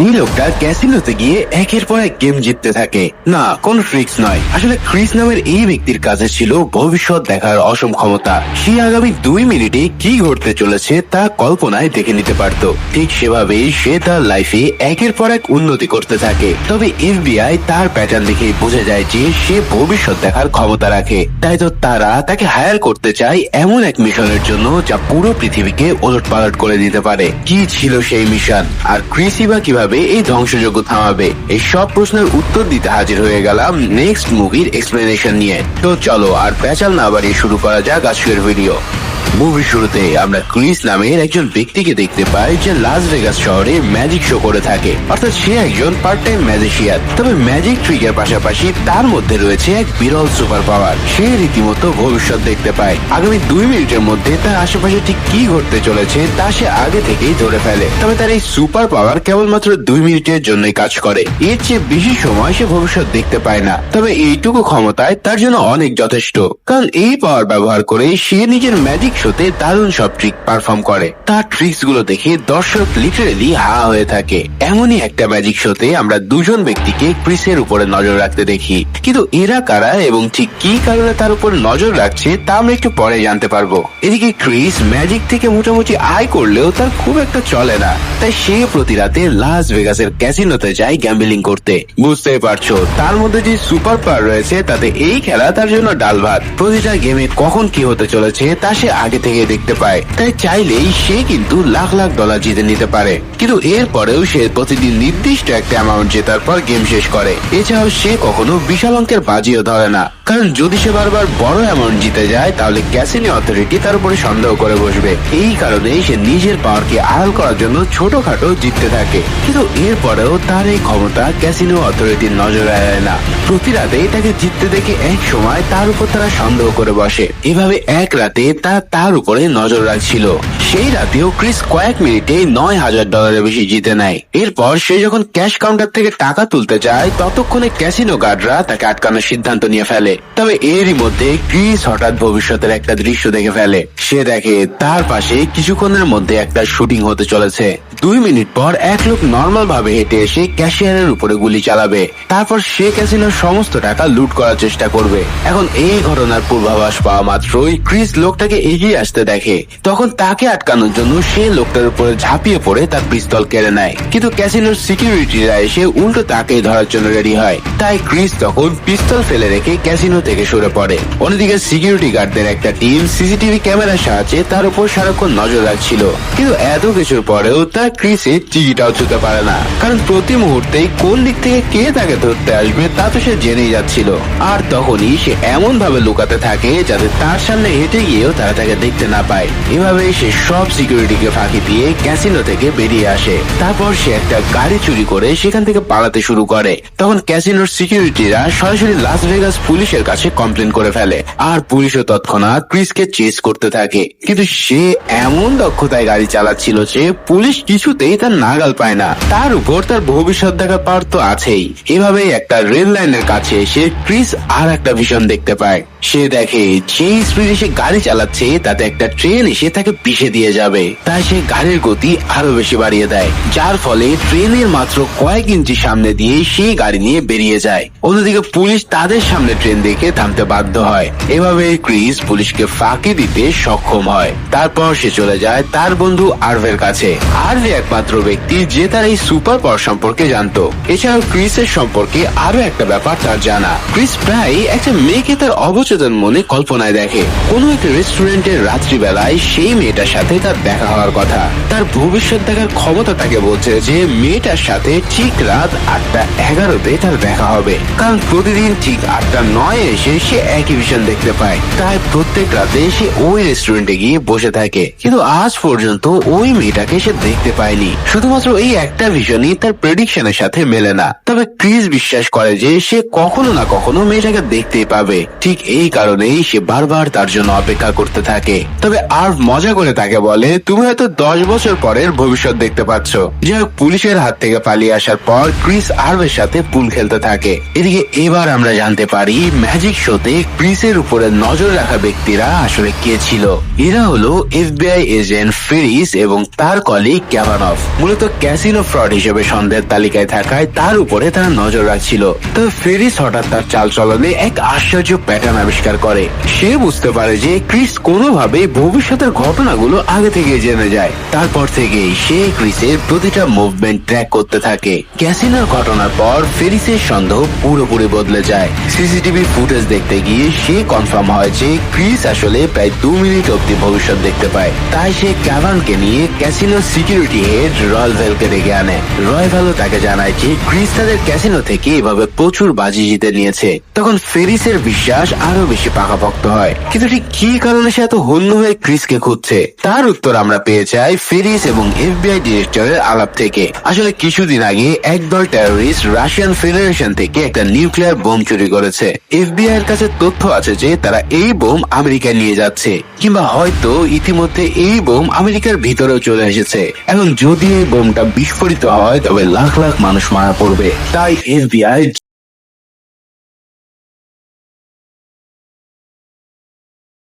এই লোকটা ক্যাসিনোতে গিয়ে একের পর এক গেম জিততে থাকে। না, কোন ট্রিক্স নয়, আসলে ক্রিস নামের এই ব্যক্তির কাছে ছিল ভবিষ্যৎ দেখার অসম ক্ষমতা। সে আগামী 2 মিনিটে কি ঘটতে চলেছে তা কল্পনায় দেখে নিতে পারত। ঠিক সেভাবেই সে তার লাইফে একের পর এক উন্নতি করতে থাকে। তবে এফবিআই তার প্যাটার্ন দেখে বুঝে যায় যে সে ভবিষ্যৎ দেখার ক্ষমতা রাখে। তাই তো তারা তাকে হায়ার করতে চায় এমন এক মিশনের জন্য যা পুরো পৃথিবীকে ওলটপালট করে দিতে পারে। কি ছিল সেই মিশন, আর ক্রিসই বা কিভাবে এই ধ্বংসযজ্ঞ থামাবে? এই সব প্রশ্নের উত্তর দিতে হাজির হয়ে গেলাম নেক্সট মুভির এক্সপ্লেনেশন নিয়ে। তো চলো আর পেঁচাল না বাড়িয়ে শুরু করা যাক আজকের ভিডিও। মুভির শুরুতে আমরা ক্রিস নামের একজন ব্যক্তিকে দেখতে পাই যে লাস ভেগাস শহরে ম্যাজিক শো করে থাকে। অর্থাৎ সে একজন পার্ট টাইম ম্যাজিশিয়ান। তবে ম্যাজিক ট্রিকের পাশাপাশি তার মধ্যে রয়েছে এক বিরল সুপার পাওয়ার। সে রীতিমতো ভবিষ্যৎ দেখতে পায়। আগামী 2 মিনিটের মধ্যে তার আশেপাশে ঠিক কি ঘটতে চলেছে তা সে আগে থেকেই ধরে ফেলে। তবে তার এই সুপার পাওয়ার কেবলমাত্র 2 মিনিটের জন্যই কাজ করে। এর চেয়ে বেশি সময় সে ভবিষ্যৎ দেখতে পায় না। তবে এইটুকু ক্ষমতায় তার জন্য অনেক যথেষ্ট, কারণ এই পাওয়ার ব্যবহার করে সে নিজের ম্যাজিক শোতে দারুণ সব ট্রিক পারফর্ম করে। তার ট্রিক্স গুলো দেখে দর্শক লিটারেলি হা হয়ে থাকে। এমনই একটা ম্যাজিক শোতে আমরা দুজন ব্যক্তিকে ক্রিসের উপরে নজর রাখতে দেখি, কিন্তু এরা কারা এবং ঠিক কি কারণে তার উপর নজর রাখছে তা আমরা একটু পরে জানতে পারবো। এদিকে ক্রিস ম্যাজিক থেকে মোটামুটি আয় করলেও তার খুব একটা চলে না, তাই সে প্রতি রাতে লাস ভেগাসের ক্যাসিনোতে যায় গ্যাম্বলিং করতে। বুঝতেই পারছো তার মধ্যে যে সুপার পাওয়ার রয়েছে তাতে এই খেলা তার জন্য ডাল ভাত। প্রতিটা গেমে কখন কি হতে চলেছে তা সে আগে থেকে দেখতে পায়, তাই চাইলেই সে কিন্তু লাখ লাখ ডলার জিতে নিতে পারে। কিন্তু এরপরেও সে প্রতিদিন নির্দিষ্ট একটা অ্যামাউন্ট জেতার পর গেম শেষ করে। এছাড়াও সে কখনো বিশাল অঙ্কের বাজিও ধরে না, কারণ যদি সে বারবার বড় অ্যামাউন্ট জিতে যায় তাহলে ক্যাসিনো অথরিটি তার উপরে সন্দেহ করে বসবে। এই কারণেই সে নিজের পাওয়ারকে আড়াল করার জন্য ছোটখাটো জিততে থাকে। কিন্তু এরপরেও তার এই ক্ষমতা ক্যাসিনো অথরিটির নজরে এড়ায় না। প্রতি রাতেই তাকে জিততে দেখে এক সময় তার উপর তারা সন্দেহ করে বসে। এভাবে এক রাতে তার উপরে নজর রাখছিল। সেই রাতেও ক্রিস কয়েক মিনিটে $9,000 বেশি জিতে নেয়। এরপর সে যখন ক্যাশ কাউন্টার থেকে টাকা তুলতে যায় ততক্ষণে ক্যাসিনো গার্ডরা তাকে আটকানোর সিদ্ধান্ত নিয়ে ফেলে। তবে এরই মধ্যে ক্রিস হঠাৎ ভবিষ্যতের একটা দৃশ্য দেখে ফেলে। সে দেখে তার পাশে কিছুক্ষণের মধ্যে একটা শুটিং হতে চলেছে। 2 মিনিট পর এক লোক নর্মাল ভাবে হেঁটে এসে ক্যাশিয়ারের উপরে গুলি চালাবে। তারপর সে ক্যাসিনোর সমস্ত টাকা লুট করার চেষ্টা করবে। এখন এই ঘটনার পূর্বাভাস পাওয়া মাত্রই ক্রিস লোকটাকে এগিয়ে আসতে দেখে। তখন তাকে আটকানোর জন্য সে লোকটার উপরে ঝাঁপিয়ে পড়ে তার পিস্তল কেড়ে নেয়। কিন্তু ক্যাসিনোর সিকিউরিটিরা এসে উল্টো তাকে ধরার জন্য রেডি হয়। তাই ক্রিস তখন পিস্তল ফেলে রেখে ক্যাসিনো থেকে সরে পড়ে। অন্যদিকে সিকিউরিটি গার্ডদের একটা টিম সিসিটিভি ক্যামেরার সাহায্যে তার উপর সারাক্ষণ নজর রাখছিল। কিন্তু এত কিছুর পরেও তার ক্রিসের চিঠিটাও ছুঁতে পারে না, কারণ প্রতি মুহূর্তে কোন দিক থেকে কে তাকে ধরতে আসবে তা তো সে জেনেই যাচ্ছিল। আর তখনই সে এমন ভাবে লুকাতে থাকে যাতে তার সামনে হেঁটে গিয়েও তারা তাকে দেখতে না পায়। এভাবে সে সব সিকিউরিটিকে ফাঁকি দিয়ে ক্যাসিনো থেকে বেরিয়ে আসে। তারপর সে একটা গাড়ি চুরি করে সেখান থেকে পালাতে শুরু করে। তখন ক্যাসিনোর সিকিউরিটিরা সরাসরি লাস ভেগাস পুলিশের কাছে কমপ্লেন করে ফেলে। আর পুলিশও তৎক্ষণাৎ ক্রিসকে চেস করতে থাকে। কিন্তু সে এমন দক্ষতায় গাড়ি চালাচ্ছিল যে পুলিশ কিছুতেই তার নাগাল পায় না। তার উপর তার ভবিষ্যৎ দেখার পাওয়ার তো আছেই। এভাবে একটা রেল লাইনের কাছে এসে ক্রিস আর একটা ভিশন দেখতে পায়। সে দেখে যে স্পিডে সে গাড়ি চালাচ্ছে তাতে একটা ট্রেন এসে তাকে পিষে দিয়ে যাবে। তাই সে গাড়ির গতি আরো বেশি বাড়িয়ে দেয়, যার ফলে ট্রেনের মাত্র কয়েক ইঞ্চি সামনে দিয়ে সেই গাড়ি নিয়ে বেরিয়ে যায়। অন্যদিকে পুলিশ তাদের সামনে ট্রেন দেখে থামতে বাধ্য হয়। এভাবে ক্রিস পুলিশকে ফাঁকি দিতে সক্ষম হয়। তারপর সে চলে যায় তার বন্ধু আরভের কাছে। আরভে একমাত্র ব্যক্তি যে তার এই সুপার পাওয়ার সম্পর্কে জানতো। এছাড়াও ক্রিসের সম্পর্কে আরো একটা ব্যাপার তার জানা। ক্রিস প্রায় একটা মেয়েকে তার অবচেতন মনে কল্পনায় দেখে। কোন একটা রেস্টুরেন্টের রাত্রিবেলায় সেই মেয়েটার সাথে তার দেখা হওয়ার কথা। তার ভবিষ্যৎ দেখার ক্ষমতা তাকে বলছে যে মেয়েটার সাথে ঠিক রাত 8:11 তার দেখা হবে, কারণ প্রতিদিন ঠিক 8:09 এসে সে একই ভিশন দেখতে পায়। তাই প্রত্যেক রাতে সে ওই রেস্টুরেন্টে গিয়ে বসে থাকে। কিন্তু আজ পর্যন্ত ওই মেয়েটাকে সে দেখতে পায়নি। শুধুমাত্র এই একটা ভিশনই তার প্রেডিকশনের সাথে মেলে না। তবে ক্রিস বিশ্বাস করে যে সে কখনো না কখনো মেয়েটাকে দেখতেই পাবে। ঠিক এই কারণেই সে বারবার তার জন্য অপেক্ষা করতে থাকে। তবে আর মজা করে তাকে বলে, তুমি হয়তো 10 বছর পরের ভবিষ্যৎ দেখতে পাচ্ছ। যাই হোক, পুলিশের হাত থেকে পালিয়ে আসার পর ক্রিস আরভের সাথে পুল খেলতে থাকে। এদিকে এবার আমরা জানতে পারি ম্যাজিক শোতে ক্রিসের উপরে নজর রাখা ব্যক্তিরা আসলে কে ছিল। এরা হলো এফবিআই এজেন্ট ফেরিস এবং তার কলিগ ক্যাভানফ। মূলত ক্যাসিনো ফ্রড হিসেবে সন্দেহের তালিকায় থাকায় তার উপরে তারা নজর রাখছিল। তবে ফেরিস হঠাৎ তার চালচলনে এক আশ্চর্য প্যাটার্ন আবিষ্কার করে। সে বুঝতে পারে যে ক্রিস কোনোভাবে ভবিষ্যতের ঘটনাগুলো আগে থেকে জেনে যায়। তারপর থেকেই সে ক্রিসের প্রতিটা মুভমেন্ট ট্র্যাক করতে থাকে। ক্যাসিনোর ঘটনার পর ফেরিসের সন্দেহ পুরোপুরি বদলে যায়। সিসিটিভি ফুটেজ দেখতে গিয়ে সে কনফার্ম হয় যে ক্রিস আসলে প্রায় 2 মিনিট অব্দি ভবিষ্যৎ দেখতে পায়। তাই সে ক্যাভানকে নিয়ে ক্যাসিনোর সিকিউরিটি হেড রয় ভ্যালকে ডেকে আনে। রয় ভ্যালও তাকে জানায় যে ক্রিস তাদের ক্যাসিনো থেকে এভাবে প্রচুর বাজি জিতে নিয়েছে। তখন ফেরিসের বিশ্বাস আরো বেশি পাকাপোক্ত হয়। কিন্তু ঠিক কি কারণে সে এত হন্য হয়ে ক্রিসকে খুঁজছে, তার উত্তর আমরা পেয়ে যাই ফেরিস এবং এফবিআই ডিরেক্টরের আলাপ থেকে। আসলে কিছুদিন আগে একদল টেরোরিস্ট রাশিয়ান ফেডারেশন থেকে একটা নিউক্লিয়ার বোম চুরি করেছে। এফবিআই এর কাছে তথ্য আছে যে তারা এই বোম আমেরিকায় নিয়ে যাচ্ছে, কিংবা হয়তো ইতিমধ্যে এই বোম আমেরিকার ভিতরেও চলে এসেছে। এবং যদি এই বোমটা বিস্ফোরিত হয় তবে লাখ লাখ মানুষ মারা পড়বে। তাই এফবিআই